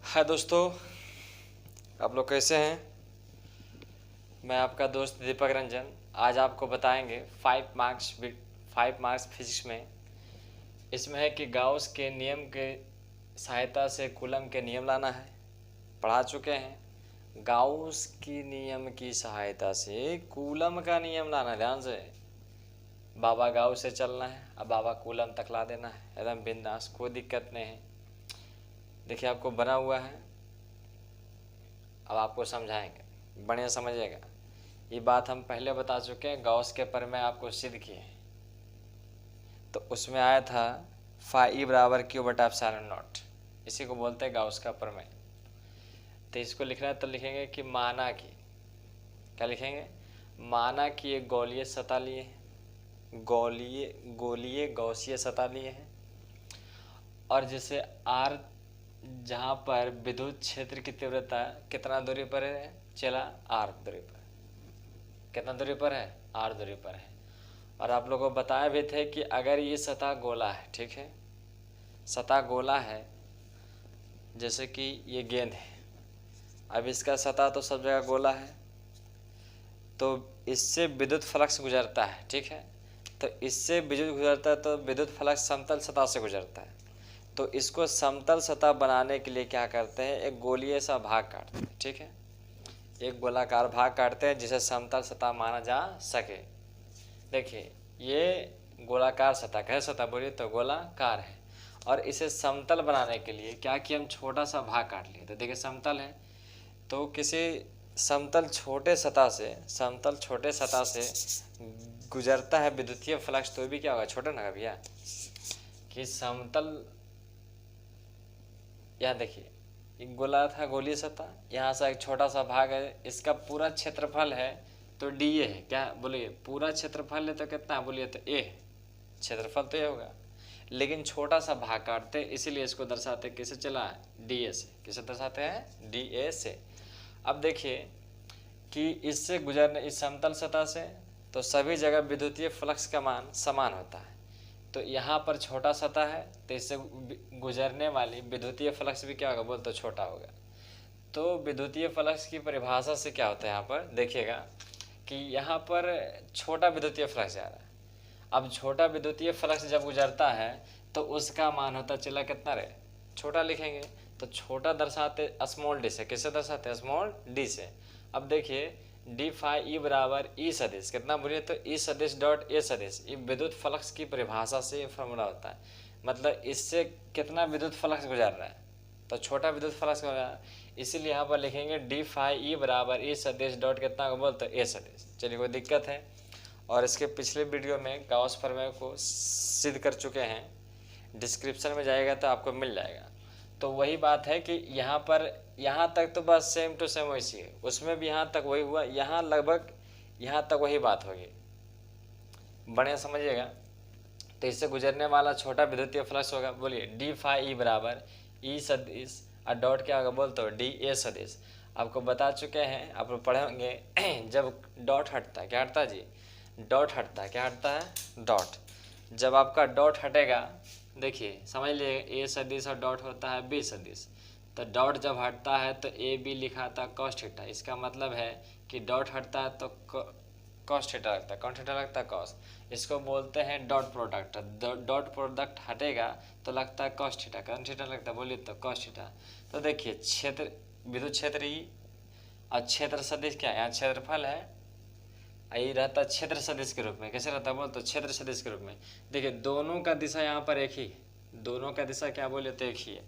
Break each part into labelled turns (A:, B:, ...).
A: हाय दोस्तों, आप लोग कैसे हैं। मैं आपका दोस्त दीपक रंजन आज आपको बताएंगे 5 मार्क्स फिजिक्स में। इसमें है कि गाउस के नियम के सहायता से कूलम के नियम लाना है। पढ़ा चुके हैं गाउस की नियम की सहायता से कूलम का नियम लाना। ध्यान से बाबा गाउस से चलना है, अब बाबा कूलम तक ला देना है एकदम बिंदास, कोई दिक्कत नहीं है। देखिए आपको बना हुआ है, अब आपको समझाएंगे, बढ़िया समझिएगा। ये बात हम पहले बता चुके हैं, गॉस के प्रमेय आपको सिद्ध किए। तो उसमें आया था फाई बराबर क्यू बटा एप्सिलॉन नॉट, इसी को बोलते हैं गॉस का प्रमेय। तो इसको लिखना है तो लिखेंगे कि माना कि, क्या लिखेंगे, माना कि एक गोलीय सतह लिए है, गोलीय गॉसीय सतह लिए हैं, और जैसे आर जहाँ पर विद्युत क्षेत्र की तीव्रता कितना दूरी पर है, चला आर दूरी पर, कितना दूरी पर है, आर दूरी पर है। और आप लोगों को बताया भी थे कि अगर ये सतह गोला है, ठीक है, सतह गोला है, जैसे कि ये गेंद है, अब इसका सतह तो सब जगह गोला है, तो इससे विद्युत फ्लक्स गुजरता है, ठीक है। तो इससे विद्युत गुजरता है तो विद्युत फ्लक्स समतल सतह से गुजरता है। तो इसको समतल सतह बनाने के लिए क्या करते हैं, एक गोलीय सा भाग काटते हैं, ठीक है, एक गोलाकार भाग काटते हैं जिसे समतल सतह माना जा सके। देखिए ये गोलाकार सतह, कैसे सतह बोलिए तो गोलाकार है, और इसे समतल बनाने के लिए क्या कि हम छोटा सा भाग काट लिए। तो देखिए समतल है, तो किसी समतल छोटे सतह से गुजरता है विद्युतीय फ्लक्स, तो भी क्या होगा, छोटा ना भैया, कि समतल, यहाँ देखिए एक गोला था, गोलीय सतह, यहाँ से एक छोटा सा भाग है, इसका पूरा क्षेत्रफल है तो डी ए है, क्या बोलिए, पूरा क्षेत्रफल है तो कितना बोलिए तो ए है, क्षेत्रफल तो ये होगा, लेकिन छोटा सा भाग काटते इसीलिए इसको दर्शाते किसे चला, डी ए से। किसे दर्शाते हैं, डी ए से। अब देखिए कि इससे गुजरने, इस समतल सतह से तो सभी जगह विद्युतीय फ्लक्स का मान समान होता है। तो यहाँ पर छोटा सतह है तो इससे गुजरने वाली विद्युतीय फ्लक्स भी क्या होगा, बोल तो छोटा होगा। तो विद्युतीय फ्लक्स की परिभाषा से क्या होता है, यहाँ पर देखिएगा कि यहाँ पर छोटा विद्युतीय फ्लक्स जा रहा है। अब छोटा विद्युतीय फ्लक्स जब गुजरता है तो उसका मान होता चला कितना रहे, छोटा लिखेंगे। तो छोटा दर्शाते स्मॉल डी से, किससे दर्शाते हैं, स्मॉल डी से। अब देखिए डी फाई ई बराबर ई सदिश, कितना बोलिए तो ई सदिश डॉट ए सदिश, ये विद्युत फ्लक्स की परिभाषा से ये फॉर्मूला होता है। मतलब इससे कितना विद्युत फ्लक्स गुजर रहा है, तो छोटा विद्युत फ्लक्स गुजर रहा है, इसीलिए यहाँ पर लिखेंगे डी फाई ई बराबर ई सदिश डॉट कितना को बोलते ए सदिश। चलिए कोई दिक्कत है। और इसके पिछले वीडियो में गाउस प्रमेय को सिद्ध कर चुके हैं, डिस्क्रिप्शन में जाएगा तो आपको मिल जाएगा। तो वही बात है कि यहाँ पर, यहाँ तक तो बस सेम टू सेम वैसी है, उसमें भी यहाँ तक वही हुआ, यहाँ लगभग यहाँ तक वही बात होगी, बढ़िया समझिएगा। तो इससे गुजरने वाला छोटा विद्युतीय फ्लक्स होगा, बोलिए डी फाई ई बराबर ई सदिश और डॉट क्या होगा, बोल तो डी ए सदिश। आपको बता चुके हैं, आप लोग पढ़ेंगे जब डॉट हटता है, क्या हटता है जी, डॉट हटता है, क्या हटता है, डॉट। जब आपका डॉट हटेगा, देखिए समझ लिए, ए सदिश और डॉट होता है बी सदिश। तो डॉट जब हटता है तो ए बी लिखा था कॉस थीटा, इसका मतलब है कि डॉट हटता है तो कॉस थीटा लगता है, कौन थीटा लगता है, कॉस। इसको बोलते हैं डॉट प्रोडक्ट। डॉट प्रोडक्ट हटेगा तो लगता है कॉस थीटा, कौन थीटा लगता है, बोलिए तो कॉस थीटा। तो देखिए क्षेत्र, विद्युत क्षेत्र ई और क्षेत्र सदिश क्या है, यहाँ क्षेत्रफल है, यही रहता है क्षेत्र सदिश के रूप में। कैसे रहता है, बोल तो क्षेत्र सदिश के रूप में। देखिए दोनों का दिशा यहाँ पर एक ही, दोनों का दिशा क्या बोले तो एक ही है।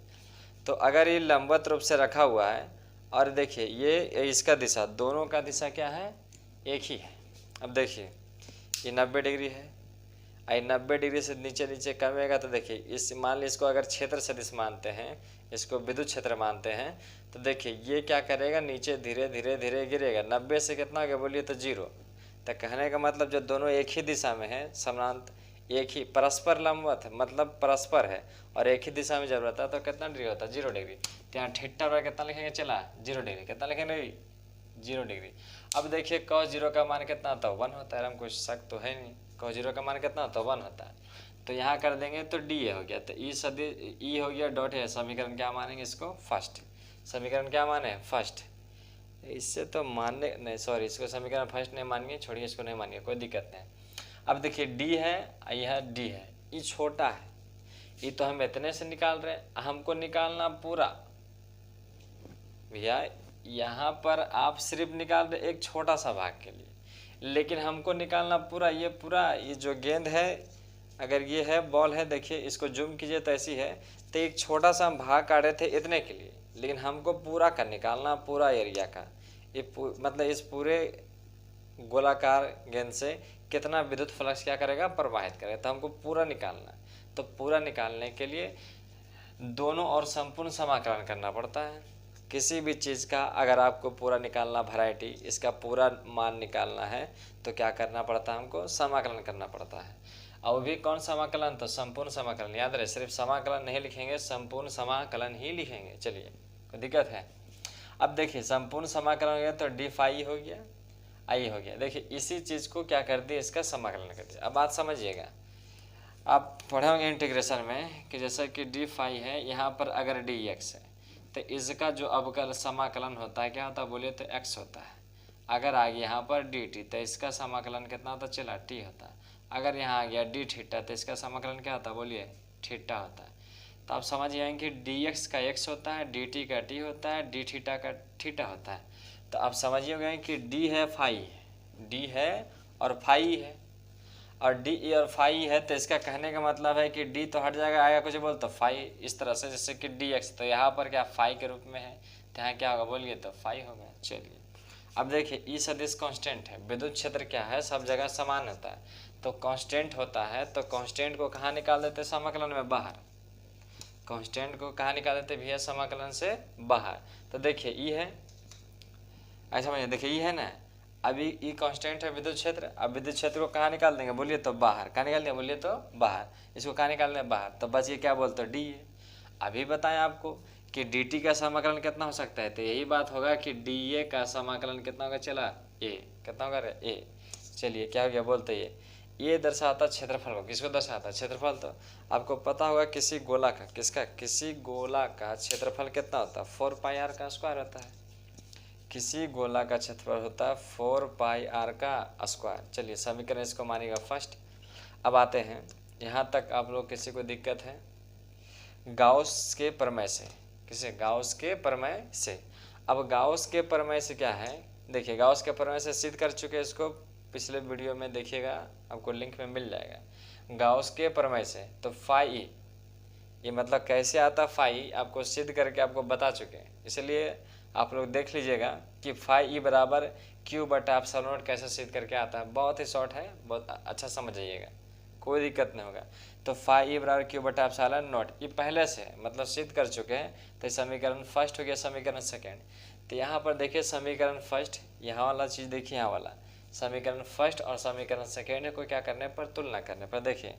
A: तो अगर ये लंबवत रूप से रखा हुआ है और देखिए ये इसका दिशा, दोनों का दिशा क्या है, एक ही है। अब देखिए ये 90 डिग्री है, आई 90 डिग्री से नीचे नीचे कमेगा, तो देखिए इस, मान लीजिए इसको अगर क्षेत्र सदिश मानते हैं, इसको विद्युत क्षेत्र मानते हैं, तो देखिए ये क्या करेगा, नीचे धीरे धीरे धीरे गिरेगा। 90 से कितना हो गया, बोलिए तो 0। तो कहने का मतलब जो दोनों एक ही दिशा में है, समानांतर, एक ही परस्पर लंबवत है, मतलब परस्पर है, और एक ही दिशा में जब रहता है तो कितना डिग्री होता है, 0 डिग्री। तो यहाँ थीटा पर कितना लिखेंगे, चला 0 डिग्री, कितना लिखेंगे, 0 डिग्री। अब देखिए cos 0 का मान कितना होता है, 1 होता है, हम कुछ शक तो है नहीं, cos 0 का मान कितना होता है, 1 होता है। तो यहाँ कर देंगे तो डी ए हो गया, तो ई सदिश ई हो गया डॉट है, समीकरण क्या मानेंगे इसको, फर्स्ट। समीकरण क्या माने, फर्स्ट। इससे तो मानने नहीं, सॉरी, इसको समीकरण फर्स्ट नहीं मानिए, छोड़िए, इसको नहीं मानिए, कोई दिक्कत नहीं। अब देखिए डी है, यह डी है, ये छोटा है, ये तो हम इतने से निकाल रहे हैं, हमको निकालना पूरा। भैया यहाँ पर आप सिर्फ निकाल रहे एक छोटा सा भाग के लिए, लेकिन हमको निकालना पूरा। ये जो गेंद है, अगर ये है बॉल है, देखिए इसको जूम कीजिए तो ऐसी है, तो एक छोटा सा हम भाग काटे थे इतने के लिए, लेकिन हमको पूरा का निकालना, पूरा एरिया का। ये मतलब इस पूरे गोलाकार गेंद से कितना विद्युत फ्लक्स क्या करेगा, प्रवाहित करेगा, तो हमको पूरा निकालना। तो पूरा निकालने के लिए दोनों और संपूर्ण समाकलन करना पड़ता है। किसी भी चीज़ का अगर आपको पूरा निकालना, वैरायटी, इसका पूरा मान निकालना है तो क्या करना पड़ता है, हमको समाकलन करना पड़ता है। और भी कौन समाकलन, तो संपूर्ण समाकलन। याद रहे, सिर्फ समाकलन नहीं लिखेंगे, संपूर्ण समाकलन ही लिखेंगे। चलिए, कोई दिक्कत है। अब देखिए संपूर्ण समाकलन हो गया तो डी फाई हो गया, आई हो गया। देखिए इसी चीज़ को क्या कर दिए, इसका समाकलन कर दिया। अब बात समझिएगा, आप पढ़े होंगे इंटीग्रेशन में कि जैसा कि डी फाई है, यहाँ पर अगर डी एक्स है तो इसका जो अवकल समाकलन होता है क्या होता है, बोलिए तो एक्स होता है। अगर आ गया यहाँ पर डी टी तो इसका समाकलन कितना होता, चला टी होता है। अगर यहाँ आ गया डी थीटा तो इसका समाकलन क्या होता है, बोलिए थीटा होता है। तो आप समझ जाएंगे कि डी एक्स का एक्स होता है, डी टी का टी होता है, डी थीटा का थीटा होता है। तो आप समझिएगा कि डी है फाई, डी है और फाई है, और डी और फाई है, तो इसका कहने का मतलब है कि डी तो हट जाएगा, आएगा कुछ बोल तो फाई, इस तरह से, जैसे कि डी एक्स, तो यहाँ पर क्या फाई के रूप में है, तो यहाँ क्या होगा, बोलिए तो फाई होगा। चलिए अब देखिए ई सदिश कांस्टेंट है, विद्युत क्षेत्र क्या है, सब जगह समान होता है, तो कांस्टेंट होता है, तो कांस्टेंट को कहाँ निकाल देते, समाकलन में बाहर। कांस्टेंट को कहाँ निकाल देते भैया, समाकलन से बाहर। तो देखिए ई है, ऐसा समझिए, देखिए ई है ना, अभी ई कांस्टेंट है विद्युत क्षेत्र। अब विद्युत क्षेत्र को कहाँ निकाल देंगे, बोलिए तो बाहर। कहाँ निकाल देंगे, बोलिए तो बाहर। इसको कहाँ निकाल देंगे, बाहर। तो बस ये क्या बोलते डी है। अभी बताएं आपको कि डी टी का समाकलन कितना हो सकता है, तो यही बात होगा कि डी ए का समाकलन कितना होगा, चला ए, कितना होगा रे, ए। चलिए क्या हो गया, बोलते ये दर्शाता क्षेत्रफल को, किसको दर्शाता, क्षेत्रफल। तो आपको पता होगा किसी गोला का, किसका, किसी गोला का क्षेत्रफल कितना होता है, 4 पाई आर का स्क्वायर होता है। किसी गोला का क्षेत्रफल होता है 4 पाई आर का स्क्वायर। चलिए समीकरण इसको मानिएगा फर्स्ट। अब आते हैं, यहाँ तक आप लोग किसी को दिक्कत है, गाउस के प्रमेय से, किसे, गाउस के प्रमेय से। अब गाउस के प्रमेय से क्या है, देखिए गाउस के प्रमेय से सिद्ध कर चुके हैं, इसको पिछले वीडियो में देखिएगा, आपको लिंक में मिल जाएगा। गाउस के प्रमेय से तो फाई, ये मतलब कैसे आता फाई, आपको सिद्ध करके आपको बता चुके हैं, इसलिए आप लोग देख लीजिएगा कि फाई ई बराबर क्यू बटा एप्सिलॉन नॉट कैसे सिद्ध करके आता है। बहुत ही शॉर्ट है, बहुत अच्छा समझ जाइएगा, कोई दिक्कत नहीं होगा। तो फाई ई बराबर क्यू बटा एप्सिलॉन नॉट, ये पहले से मतलब सिद्ध कर चुके हैं, तो समीकरण फर्स्ट हो गया, समीकरण सेकेंड। तो यहाँ पर देखिए समीकरण फर्स्ट, यहाँ वाला चीज़ देखिए, यहाँ वाला समीकरण फर्स्ट और समीकरण सेकेंड को क्या करने पर, तुलना करने पर, देखिए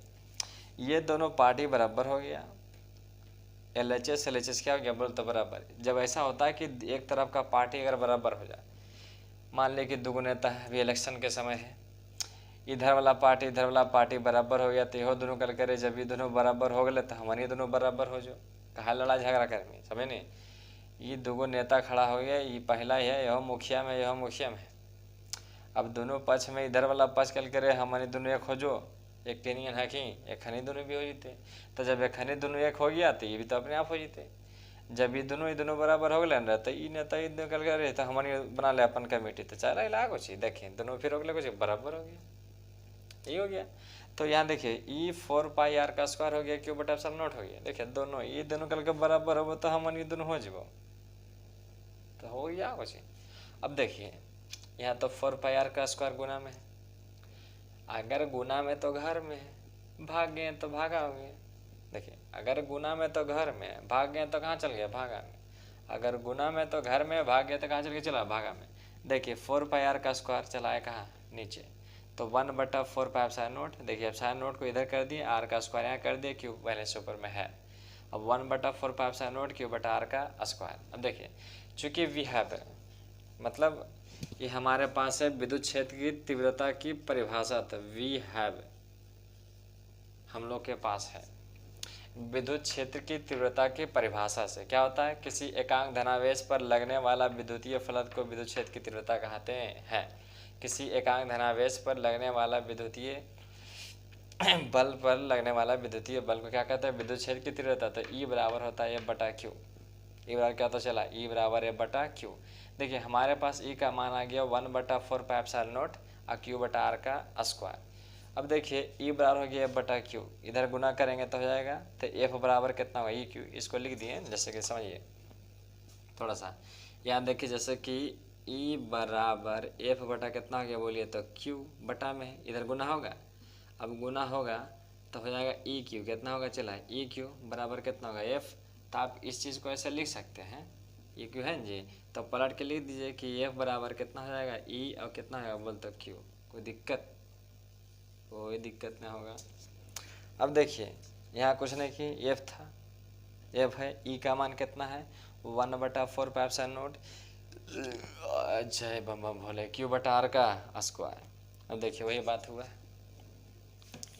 A: ये दोनों पार्टी बराबर हो गया, LHS LHS क्या हो गया, बोल तो बराबर। जब ऐसा होता है कि एक तरफ का पार्टी अगर बराबर हो जाए, मान ली कि दुगुनेता है, अभी इलेक्शन के समय है, इधर वाला पार्टी बराबर हो गया, तो यहो दोनों कल करे, जब ये दोनों बराबर हो गए तो हमारी दोनों बराबर हो जो, कहा लड़ा झगड़ा करनी, समझे नहीं। ये दोगो नेता खड़ा हो गया, ये पहला ही है, यह मुखिया में, यह मुखिया में। अब दोनों पक्ष में, इधर वाला पक्ष कल करे हमारी दोनों एक हो जो, एक टेनियन है कि एक खनी दोनों भी हो जीते। तो जब एक खनी दोनों एक हो गया तो ये भी तो अपने आप हो जीते। जब ये दोनों बराबर हो गए ना, तो ये नेता ये कल करे तो हमारी बना ले अपन कमेटी, तो चला इला कुछ देखें दोनों फिर हो गए कुछ बराबर हो गया, ये हो गया। तो यहाँ देखिए ई 4 पाई आर का स्क्वायर हो गया, क्यू बटा एप्सिलॉन नॉट हो गया। देखिए दोनों ये दोनों कल के बराबर हो तो हमारी दोनों हो जाओ, तो हो गया कुछ। अब देखिए यहाँ तो 4 पाई आर का स्क्वायर गुना में है, अगर गुना में तो घर में है, भाग गए तो भागा हो गया। देखिए अगर गुना में तो घर में, भाग गए तो कहाँ चल गया, भागा में। अगर गुना में तो घर में, भाग गए तो कहाँ चल गया, चला भागा में। देखिए 4 पाई आर का स्क्वायर चला है कहाँ, नीचे, तो 1/4 पाई एप्सिलॉन नॉट। देखिए एप्सिलॉन नॉट को इधर कर दिए, आर का स्क्वायर यहाँ कर दिए, क्यू पहले से ऊपर में है। अब 1/4 पाई एप्सिलॉन नॉट क्यू बटा आर का स्क्वायर। अब देखिए चूँकि वी हैव, मतलब ये हमारे पास है विद्युत क्षेत्र की तीव्रता की परिभाषा, तो वी हैव हम लोग के पास है। विद्युत क्षेत्र की तीव्रता की परिभाषा से। क्या होता है, किसी एकांक धनावेश पर लगने वाला विद्युतीय फलक को विद्युत क्षेत्र की तीव्रता कहते हैं। किसी एकांक धनावेश पर लगने वाला विद्युतीय बल पर लगने वाला विद्युतीय बल को क्या कहते हैं, विद्युत क्षेत्र की तीव्रता। तो ई बराबर होता है F/Q। ई बराबर क्या होता चला, ई बराबर F/Q। देखिए हमारे पास ई का मान आ गया 1/4 पाई एप्सिलॉन नॉट और Q/R का स्क्वायर। अब देखिए ई बराबर हो गया F/Q, इधर गुना करेंगे तो हो जाएगा, तो F बराबर कितना होगा EQ। इसको लिख दिए जैसे कि समझिए थोड़ा सा, यहाँ देखिए जैसे कि ई बराबर F बटा कितना हो गया बोलिए तो Q बटा में, इधर गुना होगा, अब गुना होगा तो हो जाएगा EQ कितना होगा चला, EQ बराबर कितना होगा F। तो आप इस चीज़ को ऐसे लिख सकते हैं, EQ है जी, तो पलट के लिख दीजिए कि F बराबर कितना हो जाएगा E और कितना होगा बोल तो Q। कोई दिक्कत नहीं होगा। अब देखिए यहाँ कुछ नहीं कि F था, F है, E का मान कितना है 1/4 पाई एप्सिलॉन नॉट जय बम बम भोले Q/R का स्क्वायर। अब देखिए वही बात हुआ,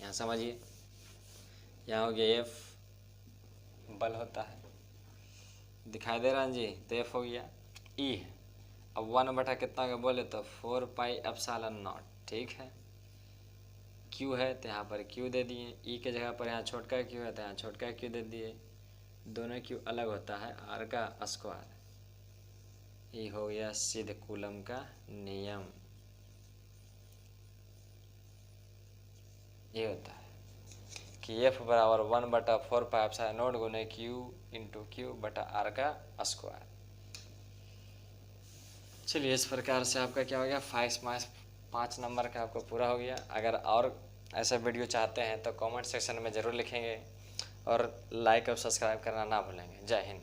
A: यहाँ समझिए, यहाँ हो गया F बल होता है, दिखाई दे रहा है जी, तो F हो गया। E है, अब 1 बटा कितना का बोले तो 4 पाई एप्सिलॉन नॉट, ठीक है। Q है तो यहाँ पर Q दे दिए, E के जगह पर यहाँ छोटका Q है तो यहाँ छोटका Q दे दिए, दोनों Q अलग होता है R का स्क्वायर। ये हो गया सिद्ध कूलम का नियम, ये होता है कि F बराबर 1/4 पाई एप्सिलॉन नॉट गुने Q इंटू Q/R का स्क्वायर। चलिए इस प्रकार से आपका क्या हो गया 5 नंबर का आपको पूरा हो गया। अगर और ऐसा वीडियो चाहते हैं तो कमेंट सेक्शन में ज़रूर लिखेंगे और लाइक और सब्सक्राइब करना ना भूलेंगे। जय हिंद।